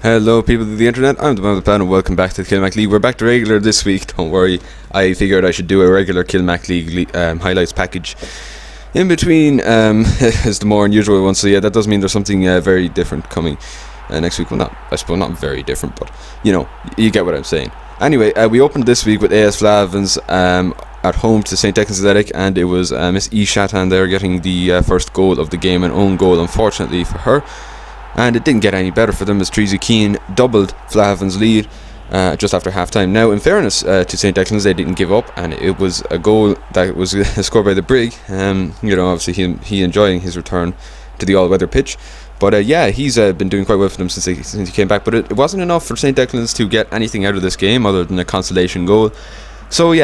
Hello, people of the internet. I'm the man with the plan, and welcome back to the Kilmac League. We're back to regular this week. Don't worry. I figured I should do a regular Kilmac League highlights package in between as the more unusual one. So yeah, that does mean there's something very different coming next week. Well, I suppose not very different, but you get what I'm saying. Anyway, we opened this week with AS Flavins at home to St. Declan's Athletic, and it was Miss E. Shatan there getting the first goal of the game, an own goal, unfortunately for her. And it didn't get any better for them as Treasy Keane doubled Flavin's lead just after half time. Now, in fairness to St. Declan's, they didn't give up, and it was a goal that was scored by the Brig. Obviously he enjoying his return to the all-weather pitch. But he's been doing quite well for them since he came back. But it wasn't enough for St. Declan's to get anything out of this game other than a consolation goal. So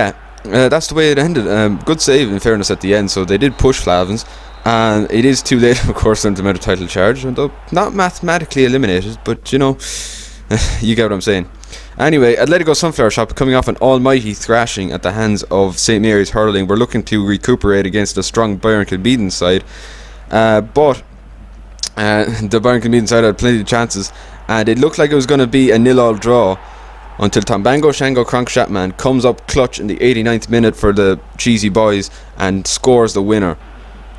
that's the way it ended. Good save, in fairness, at the end. So they did push Flavins. And it is too late, of course, for them to mount a title charge, though not mathematically eliminated, but you get what I'm saying. Anyway, Atletico Sunflower Shop coming off an almighty thrashing at the hands of St. Mary's Hurling. We're looking to recuperate against a strong Bayern Kilmeaden side, but the Bayern Kilmeaden side had plenty of chances, and it looked like it was going to be a 0-0 draw until Tombango Shango Kronk Shatman comes up clutch in the 89th minute for the cheesy boys and scores the winner.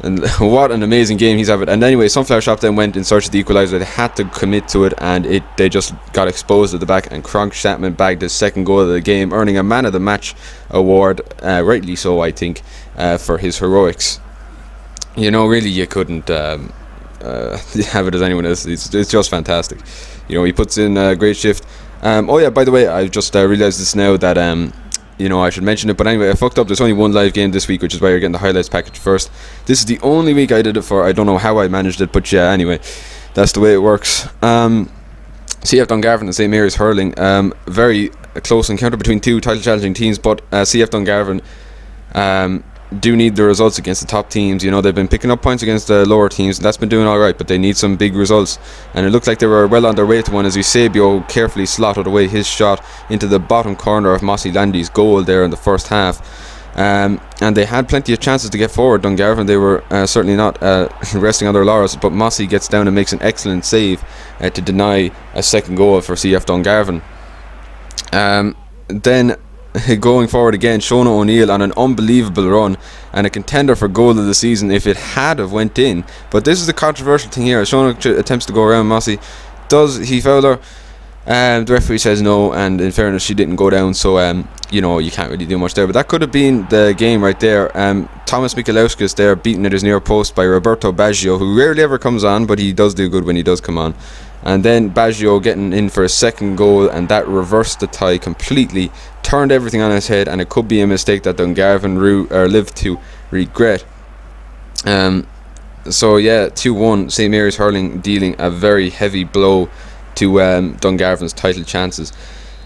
And what an amazing game he's having. And anyway, Sunflower Shop then went in search of the equaliser. They had to commit to it, and they just got exposed at the back, and Kronk Shatman bagged his second goal of the game, earning a Man of the Match award, rightly so, I think, for his heroics. Really you couldn't have it as anyone else. It's just fantastic. He puts in a great shift. By the way, I just realised this now that I should mention it, but anyway, I fucked up. There's only one live game this week, which is why you're getting the highlights package first. This is the only week I did it for. I don't know how I managed it, but yeah, anyway, that's the way it works. CF Dungarvan and St. Mary's Hurling, very close encounter between two title challenging teams, but CF Dungarvan do need the results against the top teams. They've been picking up points against the lower teams, and that's been doing alright, but they need some big results, and it looked like they were well on their way to one as Eusebio carefully slotted away his shot into the bottom corner of Mossy Landy's goal there in the first half. And they had plenty of chances to get forward. Dungarvan, they were certainly not resting on their laurels, but Mossy gets down and makes an excellent save to deny a second goal for CF Dungarvan. Then going forward again, Shona O'Neill on an unbelievable run and a contender for goal of the season if it had have went in. But this is the controversial thing here. Shona attempts to go around Mossy. Does he foul her? The referee says no, and in fairness she didn't go down, so you can't really do much there. But that could have been the game right there. Thomas Michalauskas there beaten at his near post by Roberto Baggio, who rarely ever comes on, but he does do good when he does come on. And then Baggio getting in for a second goal, and that reversed the tie completely, turned everything on its head, and it could be a mistake that Dungarvan lived to regret. 2-1, St. Mary's Hurling dealing a very heavy blow to Dungarvan's title chances.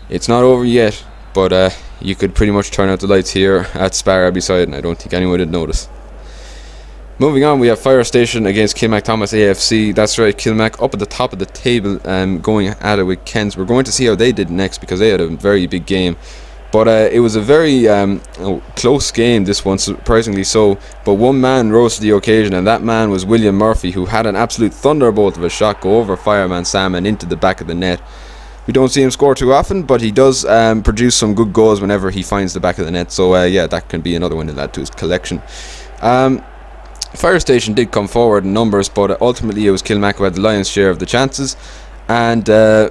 It's not over yet, but you could pretty much turn out the lights here at Spar Abbey-side, and I don't think anyone would notice. Moving on, we have Fire Station against Kilmac Thomas AFC. That's right, Kilmac up at the top of the table, going at it with Kens. We're going to see how they did next, because they had a very big game. But it was a very close game, this one, surprisingly so. But one man rose to the occasion, and that man was William Murphy, who had an absolute thunderbolt of a shot go over Fireman Sam and into the back of the net. We don't see him score too often, but he does produce some good goals whenever he finds the back of the net. So that can be another one to add to his collection. Fire Station did come forward in numbers, but ultimately it was Kilmac who had the lion's share of the chances, and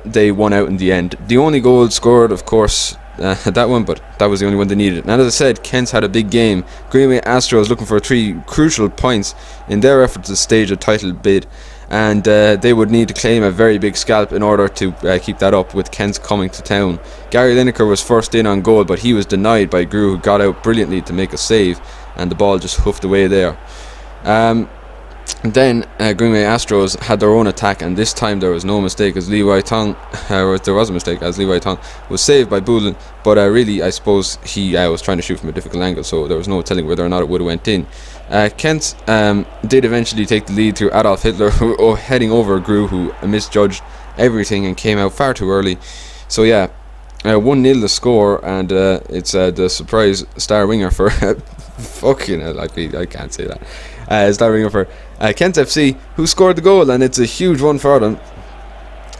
they won out in the end. The only goal scored, of course, that one, but that was the only one they needed. And as I said, Kent's had a big game. Greenway Astros looking for 3 crucial points in their effort to stage a title bid, and they would need to claim a very big scalp in order to keep that up, with Kent's coming to town. Gary Lineker was first in on goal, but he was denied by Grew, who got out brilliantly to make a save, and the ball just hoofed away there. Then Greenway Astros had their own attack, and this time there was no mistake as Levi Tong, there was a mistake as Levi Tong was saved by Boolin, but really I suppose he was trying to shoot from a difficult angle, so there was no telling whether or not it would have went in. Kent did eventually take the lead through Adolf Hitler, who heading over Grew, who misjudged everything and came out far too early. So 1-0 the score, and it's the surprise star winger for fucking hell, I can't say that. Star winger for Kent FC, who scored the goal, and it's a huge one for them.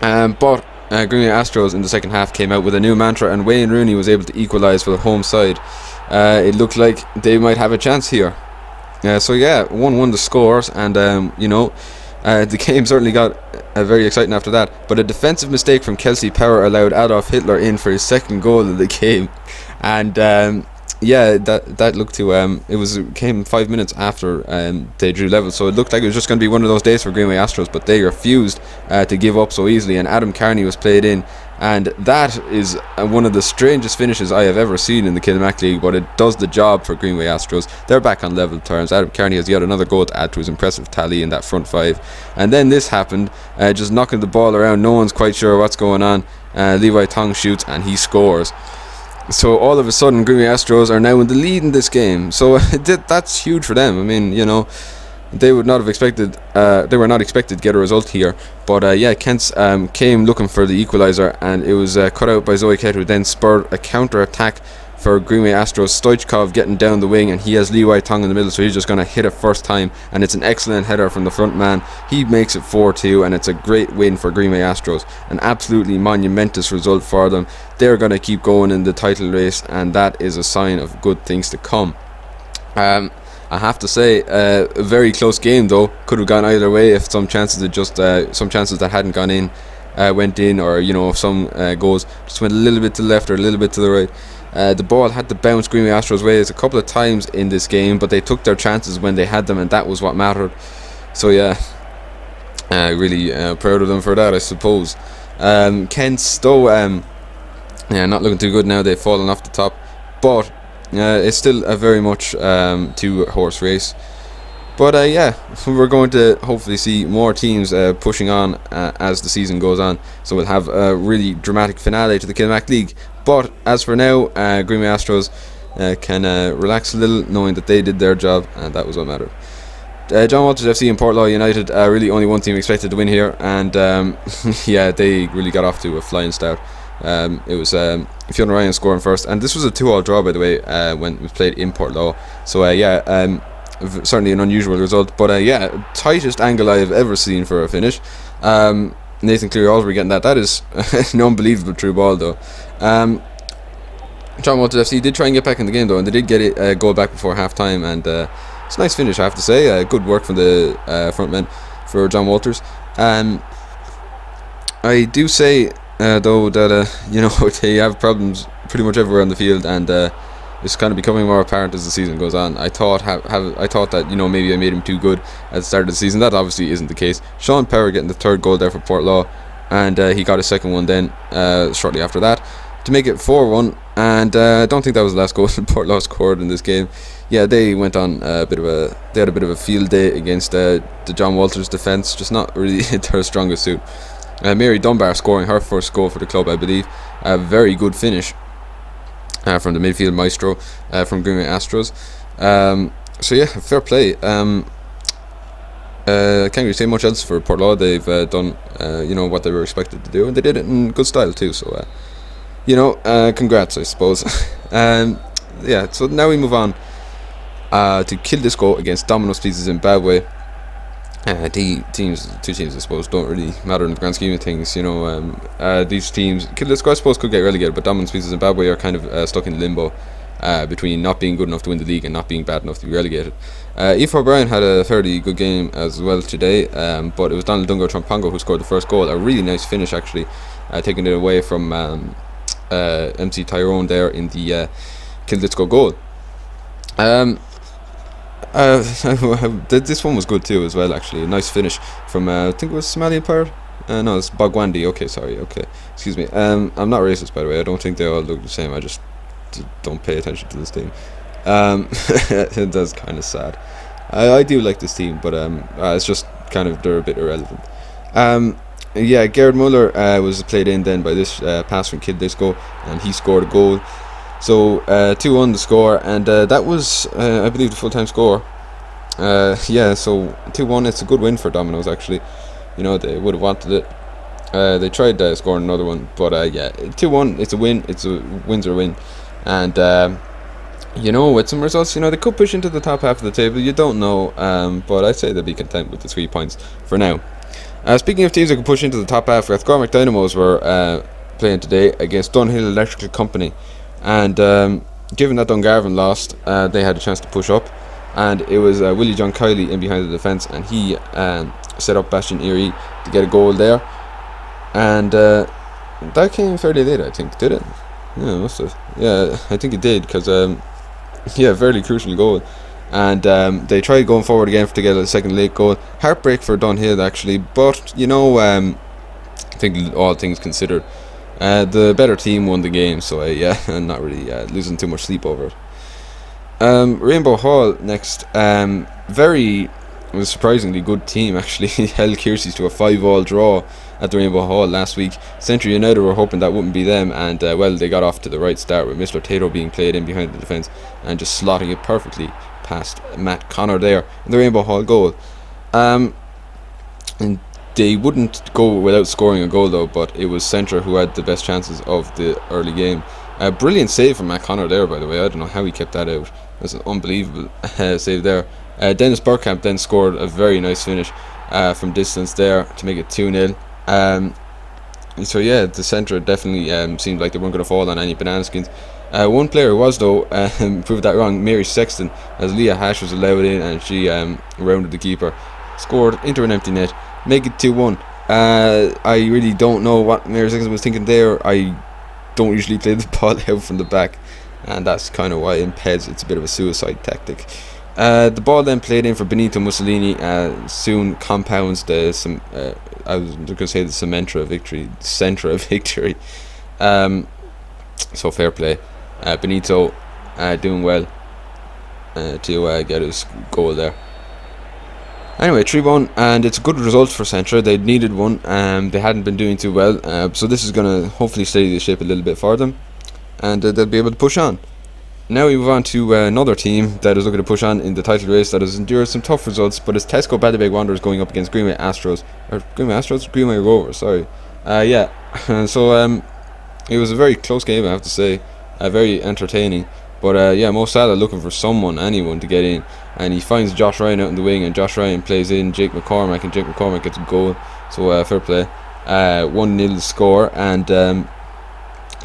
But Green Bay Astros in the second half came out with a new mantra, and Wayne Rooney was able to equalise for the home side. It looked like they might have a chance here. So yeah, 1-1 the scores, and the game certainly got very exciting after that. But a defensive mistake from Kelsey Power allowed Adolf Hitler in for his second goal of the game, and that looked to it came 5 minutes after they drew level, so it looked like it was just going to be one of those days for Greenway Astros, but they refused to give up so easily, and Adam Carney was played in, and that is one of the strangest finishes I have ever seen in the Kilmac League, but it does the job for Greenway Astros. They're back on level terms. Adam Carney has yet another goal to add to his impressive tally in that front five, and then this happened, just knocking the ball around. No one's quite sure what's going on. Levi Tong shoots and he scores. So all of a sudden, Greenway Astros are now in the lead in this game. So that's huge for them. I mean, they would not have expected. They were not expected to get a result here. But Kent's came looking for the equaliser, and it was cut out by Zoe Kett, who then spurred a counter attack for Greenway Astros. Stoichkov getting down the wing, and he has Levi Tong in the middle, so he's just going to hit it first time, and it's an excellent header from the front man. He makes it 4-2, and it's a great win for Greenway Astros. An absolutely monumentous result for them. They're going to keep going in the title race, and that is a sign of good things to come. I have to say, a very close game though. Could have gone either way if some chances that hadn't gone in went in, or if some goals just went a little bit to the left or a little bit to the right. The ball had to bounce Greenway Astros' ways a couple of times in this game, but they took their chances when they had them, and that was what mattered. So yeah, really proud of them for that, I suppose. Kent's though, not looking too good now. They've fallen off the top, but it's still a very much two-horse race. But we're going to hopefully see more teams pushing on as the season goes on. So we'll have a really dramatic finale to the Kilmac League. But as for now, Greenway Astros can relax a little, knowing that they did their job, and that was what mattered. John Walters FC and Port Law United, really only one team expected to win here, and they really got off to a flying start. It was Fiona Ryan scoring first, and this was a 2-2 draw, by the way, when it was played in Port Law. So certainly an unusual result, but tightest angle I have ever seen for a finish. Nathan Cleary-Albury getting that is an unbelievable through ball though. John Walters FC did try and get back in the game though, and they did get a goal back before half time, and it's a nice finish, I have to say. Good work from the front men for John Walters. I do say though that they have problems pretty much everywhere on the field, and it's kind of becoming more apparent as the season goes on. I thought that maybe I made him too good at the start of the season. That obviously isn't the case. Sean Power getting the third goal there for Port Law, and he got his second one then shortly after that to make it 4-1. And I don't think that was the last goal that Port Law scored in this game. Yeah, they went on they had a bit of a field day against the John Walters defence, just not really their strongest suit. Mary Dunbar scoring her first goal for the club, I believe. A very good finish from the midfield maestro from Greenway Astros. Fair play. Can't really say much else for Port Law. They've done what they were expected to do, and they did it in good style too. So congrats, I suppose. So now we move on to Kill This Go against Domino's Pizza Zimbabwe. Two teams, I suppose, don't really matter in the grand scheme of things. These teams, Kill This Go, I suppose, could get relegated, but Domino's Pizza Zimbabwe are kind of stuck in limbo between not being good enough to win the league and not being bad enough to be relegated. Aoife O'Brien had a fairly good game as well today, but it was Donald Dungo Trampongo who scored the first goal. A really nice finish, actually, taking it away from MC Tyrone there in the Kill This Go goal. This one was good too as well, actually. A nice finish from I think it was Somalian pirate. No, it's Bagwandi. Okay, excuse me. I'm not racist, by the way. I don't think they all look the same. I just don't pay attention to this team. That's kind of sad. I do like this team, but it's just kind of, they're a bit irrelevant. Gerard Muller was played in then by this pass from Kill This Go, and he scored a goal. So 2-1 the score, and that was I believe the full-time score. So 2-1, it's a good win for Domino's, actually. They would have wanted it. They tried scoring another one, but 2-1, it's a win. Wins are a win. And with some results, they could push into the top half of the table. You don't know, but I'd say they'll be content with the 3 points for now. Speaking of teams that can push into the top half, Cormac Dynamos were playing today against Dunhill Electrical Company, and given that Dungarvan lost, they had a chance to push up, and it was Willie John Kiley in behind the defence, and he set up Bastian Erie to get a goal there, and that came fairly late, I think, did it? Yeah, it must have. Yeah, I think it did, because yeah, fairly crucial goal. And they tried going forward again to get a second late goal. Heartbreak for Dunhill, actually, but I think all things considered, the better team won the game, so yeah, I'm not really losing too much sleep over it. Rainbow Hall next. Very was a surprisingly good team, actually. Held Kiersey's to a 5-5 draw at the Rainbow Hall last week. Century United were hoping that wouldn't be them, and well, they got off to the right start with Mr. Tato being played in behind the defence and just slotting it perfectly past Matt Connor there in the Rainbow Hall goal. And they wouldn't go without scoring a goal though, but it was Centra who had the best chances of the early game. Brilliant save from Matt Connor there, by the way. I don't know how he kept that out. That's an unbelievable save there. Dennis Burkamp then scored a very nice finish from distance there to make it 2-0. So yeah, the Centra definitely seemed like they weren't going to fall on any banana skins. One player was though, proved that wrong. Mary Sexton, as Leah Hash was allowed in, and she rounded the keeper, scored into an empty net, make it 2-1. I really don't know what Mary Sexton was thinking there. I don't usually play the ball out from the back, and that's kind of why in PES it's a bit of a suicide tactic. The ball then played in for Benito Mussolini, soon compounds the I was going to say the Centra victory. So fair play. Benito doing well to get his goal there. Anyway, 3-1, and it's a good result for Centra. They needed one, they hadn't been doing too well, so this is going to hopefully steady the ship a little bit for them, and they'll be able to push on. Now we move on to another team that is looking to push on in the title race, that has endured some tough results, but it's Tesco Ballybeg Wanderers going up against Greenway Rovers, sorry. So it was a very close game, I have to say, very entertaining, but yeah, Mo Salah looking for anyone to get in, and he finds Josh Ryan out in the wing, and Josh Ryan plays in Jake McCormack, and Jake McCormack gets a goal, so fair play. 1-0 score, and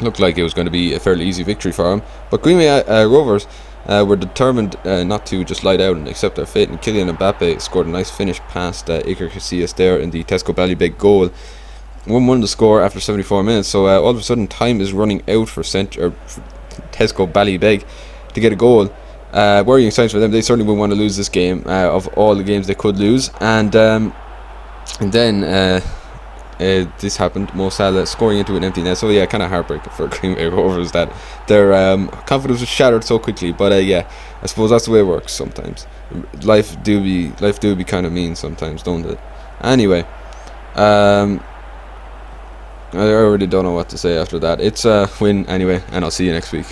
looked like it was going to be a fairly easy victory for him, but Greenway Rovers were determined not to just lie down and accept their fate, and Kylian Mbappe scored a nice finish past Iker Casillas there in the Tesco Ballybeg goal. 1-1 the score after 74 minutes, so all of a sudden time is running out for Tesco Ballybeg to get a goal. Worrying signs for them. They certainly wouldn't want to lose this game of all the games they could lose, and then this happened. Mo Salah scoring into an empty net. So yeah, kind of heartbreaking for Greenway Rovers that their confidence was shattered so quickly. But yeah, I suppose that's the way it works sometimes. Life do be kind of mean sometimes, don't it? Anyway, I already don't know what to say after that. It's a win anyway, and I'll see you next week.